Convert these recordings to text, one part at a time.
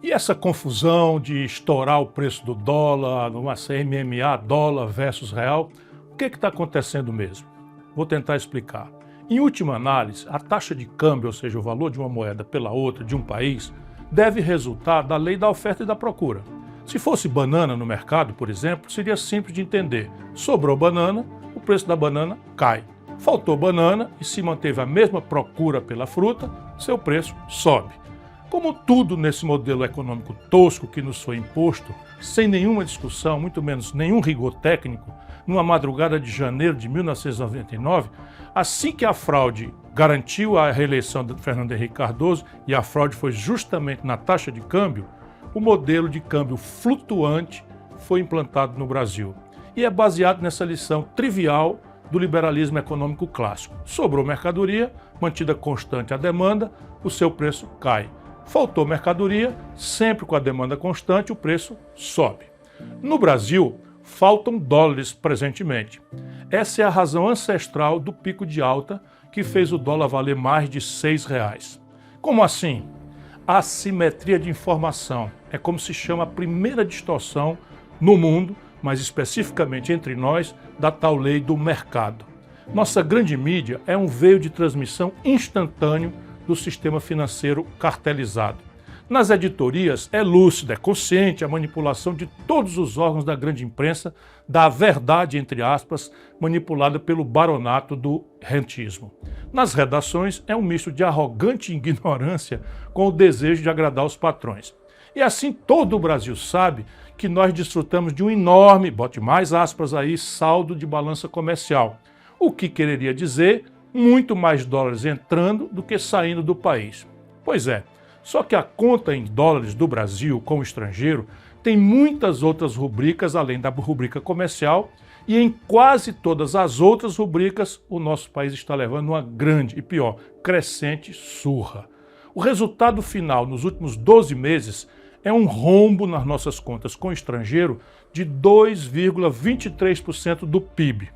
E essa confusão de estourar o preço do dólar, numa CMMA, dólar versus real, o que está acontecendo mesmo? Vou tentar explicar. Em última análise, a taxa de câmbio, ou seja, o valor de uma moeda pela outra de um país, deve resultar da lei da oferta e da procura. Se fosse banana no mercado, por exemplo, seria simples de entender. Sobrou banana, o preço da banana cai. Faltou banana e se manteve a mesma procura pela fruta, seu preço sobe. Como tudo nesse modelo econômico tosco que nos foi imposto, sem nenhuma discussão, muito menos nenhum rigor técnico, numa madrugada de janeiro de 1999, assim que a fraude garantiu a reeleição de Fernando Henrique Cardoso, e a fraude foi justamente na taxa de câmbio, o modelo de câmbio flutuante foi implantado no Brasil. E é baseado nessa lição trivial do liberalismo econômico clássico. Sobrou mercadoria, mantida constante a demanda, o seu preço cai. Faltou mercadoria, sempre com a demanda constante, o preço sobe. No Brasil, faltam dólares presentemente. Essa é a razão ancestral do pico de alta que fez o dólar valer mais de R$6. Como assim? Assimetria de informação. É como se chama a primeira distorção no mundo, mas especificamente entre nós, da tal lei do mercado. Nossa grande mídia é um veio de transmissão instantâneo do sistema financeiro cartelizado. Nas editorias é lúcida, é consciente a manipulação de todos os órgãos da grande imprensa da verdade, entre aspas, manipulada pelo baronato do rentismo. Nas redações é um misto de arrogante ignorância com o desejo de agradar os patrões. E assim todo o Brasil sabe que nós desfrutamos de um enorme, bote mais aspas aí, saldo de balança comercial. O que quereria dizer muito mais dólares entrando do que saindo do país. Pois é, só que a conta em dólares do Brasil com o estrangeiro tem muitas outras rubricas além da rubrica comercial e em quase todas as outras rubricas o nosso país está levando uma grande e pior, crescente surra. O resultado final nos últimos 12 meses é um rombo nas nossas contas com o estrangeiro de 2,23% do PIB.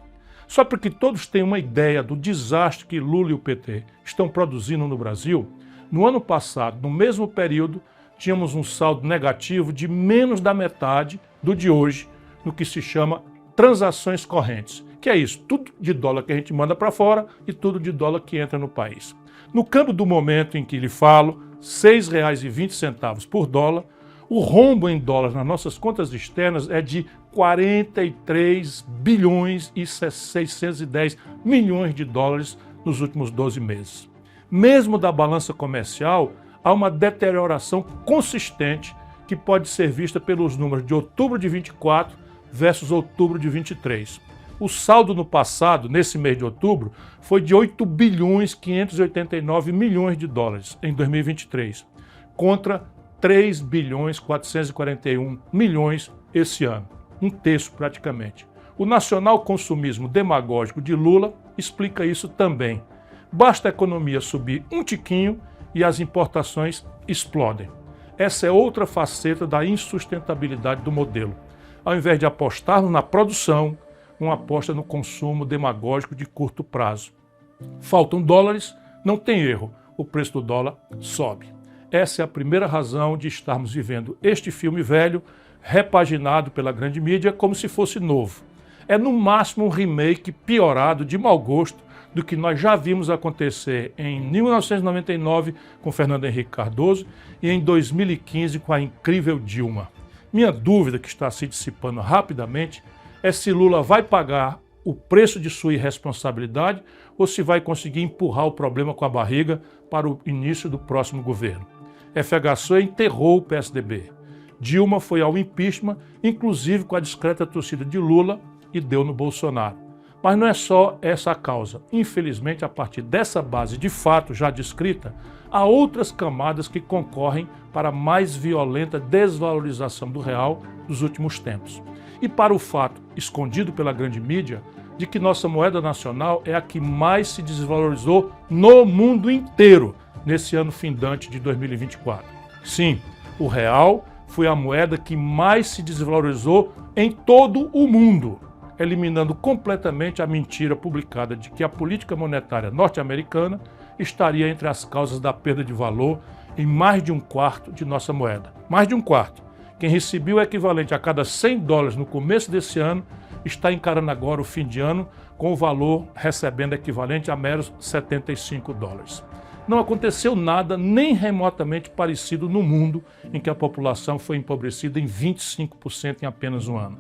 Só para que todos tenham uma ideia do desastre que Lula e o PT estão produzindo no Brasil, no ano passado, no mesmo período, tínhamos um saldo negativo de menos da metade do de hoje, no que se chama transações correntes, que é isso, tudo de dólar que a gente manda para fora e tudo de dólar que entra no país. No câmbio do momento em que lhe falo, R$ 6,20 por dólar, o rombo em dólares nas nossas contas externas é de 43 bilhões e 610 milhões de dólares nos últimos 12 meses. Mesmo da balança comercial, há uma deterioração consistente que pode ser vista pelos números de outubro de 24 versus outubro de 23. O saldo no passado, nesse mês de outubro, foi de 8 bilhões 589 milhões de dólares em 2023, contra 3 bilhões 441 milhões esse ano, um terço praticamente. O nacional consumismo demagógico de Lula explica isso também. Basta a economia subir um tiquinho e as importações explodem. Essa é outra faceta da insustentabilidade do modelo. Ao invés de apostarmos na produção, uma aposta no consumo demagógico de curto prazo. Faltam dólares, não tem erro, o preço do dólar sobe. Essa é a primeira razão de estarmos vivendo este filme velho, repaginado pela grande mídia como se fosse novo. É no máximo um remake piorado de mau gosto do que nós já vimos acontecer em 1999 com Fernando Henrique Cardoso e em 2015 com a incrível Dilma. Minha dúvida, que está se dissipando rapidamente, é se Lula vai pagar o preço de sua irresponsabilidade ou se vai conseguir empurrar o problema com a barriga para o início do próximo governo. FHC enterrou o PSDB. Dilma foi ao impeachment, inclusive com a discreta torcida de Lula, e deu no Bolsonaro. Mas não é só essa a causa. Infelizmente, a partir dessa base de fato já descrita, há outras camadas que concorrem para a mais violenta desvalorização do real dos últimos tempos. E para o fato, escondido pela grande mídia, de que nossa moeda nacional é a que mais se desvalorizou no mundo inteiro nesse ano findante de 2024. Sim, o real foi a moeda que mais se desvalorizou em todo o mundo, eliminando completamente a mentira publicada de que a política monetária norte-americana estaria entre as causas da perda de valor em mais de um quarto de nossa moeda. Mais de um quarto. Quem recebeu o equivalente a cada $100 no começo desse ano está encarando agora o fim de ano com o valor recebendo equivalente a meros $75. Não aconteceu nada nem remotamente parecido no mundo em que a população foi empobrecida em 25% em apenas um ano.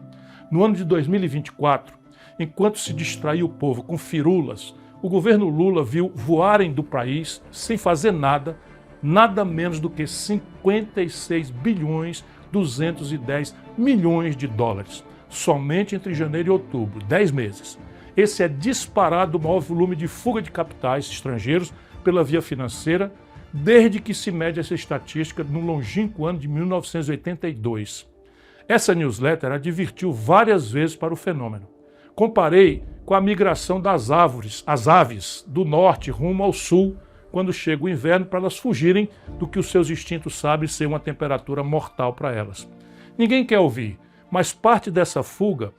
No ano de 2024, enquanto se distraiu o povo com firulas, o governo Lula viu voarem do país, sem fazer nada, nada menos do que 56 bilhões 210 milhões de dólares, somente entre janeiro e outubro, 10 meses. Esse é disparado o maior volume de fuga de capitais estrangeiros pela via financeira, desde que se mede essa estatística no longínquo ano de 1982. Essa newsletter advertiu várias vezes para o fenômeno. Comparei com a migração das as aves do norte rumo ao sul, quando chega o inverno, para elas fugirem do que os seus instintos sabem ser uma temperatura mortal para elas. Ninguém quer ouvir, mas parte dessa fuga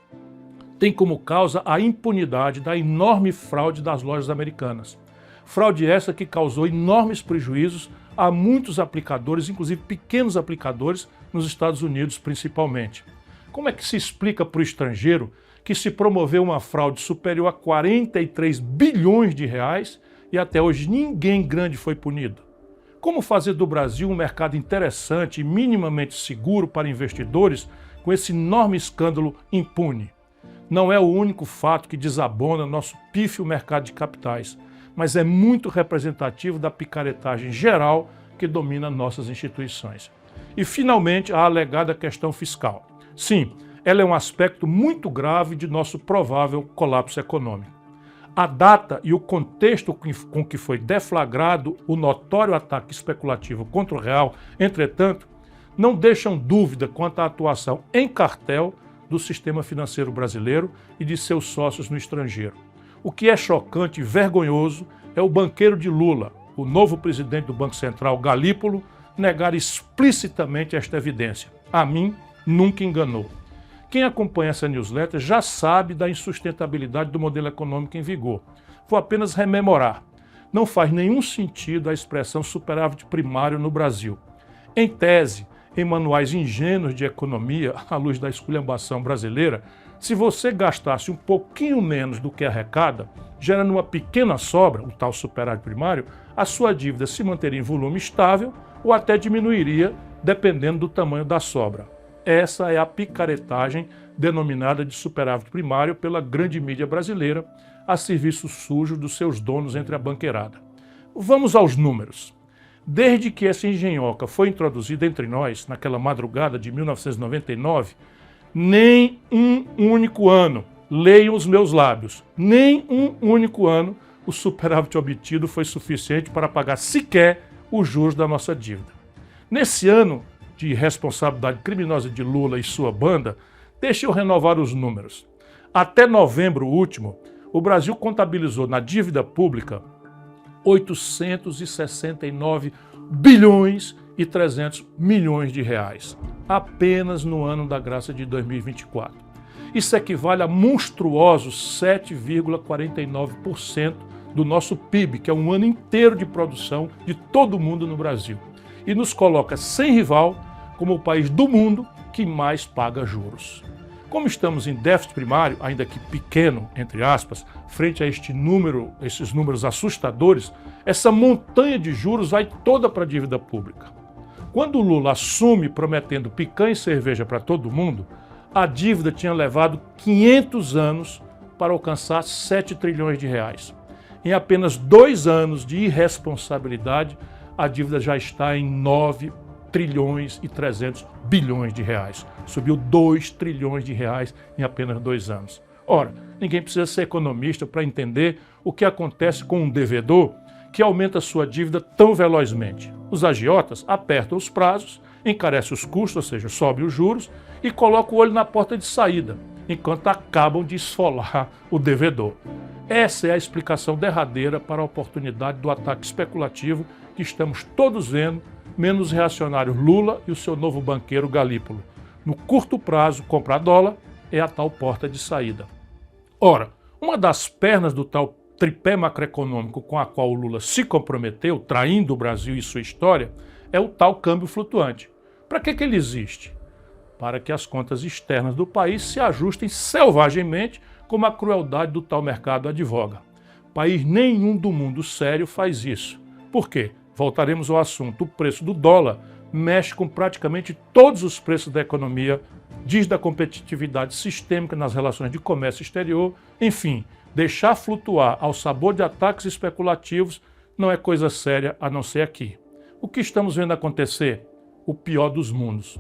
tem como causa a impunidade da enorme fraude das lojas americanas. Fraude essa que causou enormes prejuízos a muitos aplicadores, inclusive pequenos aplicadores, nos Estados Unidos principalmente. Como é que se explica para o estrangeiro que se promoveu uma fraude superior a 43 bilhões de reais e até hoje ninguém grande foi punido? Como fazer do Brasil um mercado interessante e minimamente seguro para investidores com esse enorme escândalo impune? Não é o único fato que desabona nosso pífio mercado de capitais, mas é muito representativo da picaretagem geral que domina nossas instituições. E, finalmente, a alegada questão fiscal. Sim, ela é um aspecto muito grave de nosso provável colapso econômico. A data e o contexto com que foi deflagrado o notório ataque especulativo contra o real, entretanto, não deixam dúvida quanto à atuação em cartel do sistema financeiro brasileiro e de seus sócios no estrangeiro. O que é chocante e vergonhoso é o banqueiro de Lula, o novo presidente do Banco Central, Galípolo, negar explicitamente esta evidência. A mim, nunca enganou. Quem acompanha essa newsletter já sabe da insustentabilidade do modelo econômico em vigor. Vou apenas rememorar. Não faz nenhum sentido a expressão superávit primário no Brasil. Em tese, em manuais ingênuos de economia, à luz da esculhambação brasileira, se você gastasse um pouquinho menos do que arrecada, gerando uma pequena sobra, o tal superávit primário, a sua dívida se manteria em volume estável ou até diminuiria, dependendo do tamanho da sobra. Essa é a picaretagem denominada de superávit primário pela grande mídia brasileira, a serviço sujo dos seus donos entre a banqueirada. Vamos aos números. Desde que essa engenhoca foi introduzida entre nós, naquela madrugada de 1999, nem um único ano, leiam os meus lábios, nem um único ano o superávit obtido foi suficiente para pagar sequer os juros da nossa dívida. Nesse ano de responsabilidade criminosa de Lula e sua banda, deixe eu renovar os números. Até novembro último, o Brasil contabilizou na dívida pública 869 bilhões e 300 milhões de reais, apenas no ano da graça de 2024. Isso equivale a monstruosos 7,49% do nosso PIB, que é um ano inteiro de produção de todo mundo no Brasil, e nos coloca sem rival como o país do mundo que mais paga juros. Como estamos em déficit primário, ainda que pequeno, entre aspas, frente a esses números assustadores, essa montanha de juros vai toda para a dívida pública. Quando o Lula assume prometendo picanha e cerveja para todo mundo, a dívida tinha levado 500 anos para alcançar 7 trilhões de reais. Em apenas 2 anos de irresponsabilidade, a dívida já está em 9 trilhões e 300 bilhões de reais. Subiu 2 trilhões de reais em apenas 2 anos. Ora, ninguém precisa ser economista para entender o que acontece com um devedor que aumenta sua dívida tão velozmente. Os agiotas apertam os prazos, encarecem os custos, ou seja, sobe os juros, e colocam o olho na porta de saída, enquanto acabam de esfolar o devedor. Essa é a explicação derradeira para a oportunidade do ataque especulativo que estamos todos vendo, menos o reacionário Lula e o seu novo banqueiro Galípolo. No curto prazo, comprar dólar é a tal porta de saída. Ora, uma das pernas do tal tripé macroeconômico com a qual o Lula se comprometeu, traindo o Brasil e sua história, é o tal câmbio flutuante. Para que ele existe? Para que as contas externas do país se ajustem selvagemente, como a crueldade do tal mercado advoga. País nenhum do mundo sério faz isso. Por quê? Voltaremos ao assunto. O preço do dólar mexe com praticamente todos os preços da economia, diz da competitividade sistêmica nas relações de comércio exterior. Enfim, deixar flutuar ao sabor de ataques especulativos não é coisa séria a não ser aqui. O que estamos vendo acontecer? O pior dos mundos.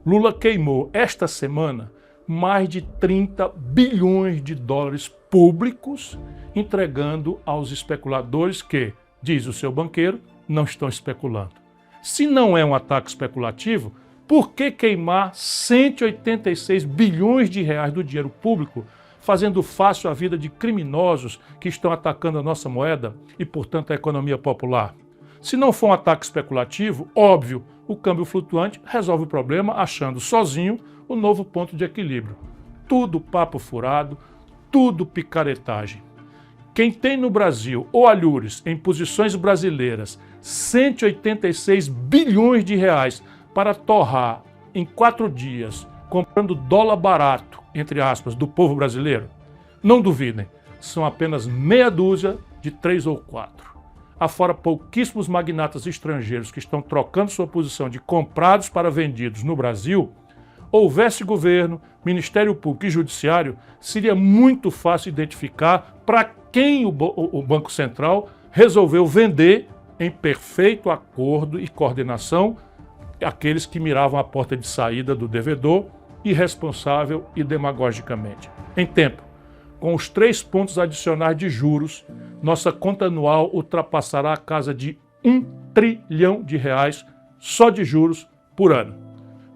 Lula queimou esta semana mais de 30 bilhões de dólares públicos, entregando aos especuladores que, diz o seu banqueiro, não estão especulando. Se não é um ataque especulativo, por que queimar 186 bilhões de reais do dinheiro público, fazendo fácil a vida de criminosos que estão atacando a nossa moeda e, portanto, a economia popular? Se não for um ataque especulativo, óbvio, o câmbio flutuante resolve o problema achando sozinho o novo ponto de equilíbrio. Tudo papo furado, tudo picaretagem. Quem tem no Brasil ou alhures em posições brasileiras 186 bilhões de reais para torrar em 4 dias, comprando dólar barato, entre aspas, do povo brasileiro, não duvidem, são apenas meia dúzia de 3 ou 4. Afora pouquíssimos magnatas estrangeiros que estão trocando sua posição de comprados para vendidos no Brasil, houvesse governo, Ministério Público e Judiciário, seria muito fácil identificar para quem o Banco Central resolveu vender em perfeito acordo e coordenação aqueles que miravam a porta de saída do devedor, irresponsável e demagogicamente. Em tempo, com os 3 pontos adicionais de juros, nossa conta anual ultrapassará a casa de 1 trilhão de reais só de juros por ano.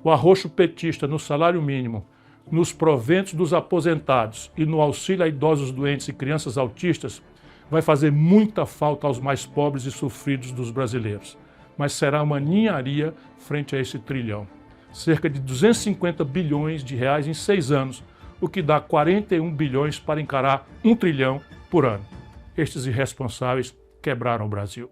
O arroxo petista no salário mínimo, nos proventos dos aposentados e no auxílio a idosos doentes e crianças autistas vai fazer muita falta aos mais pobres e sofridos dos brasileiros. Mas será uma ninharia frente a esse trilhão. Cerca de 250 bilhões de reais em 6 anos, o que dá 41 bilhões para encarar 1 trilhão por ano. Estes irresponsáveis quebraram o Brasil.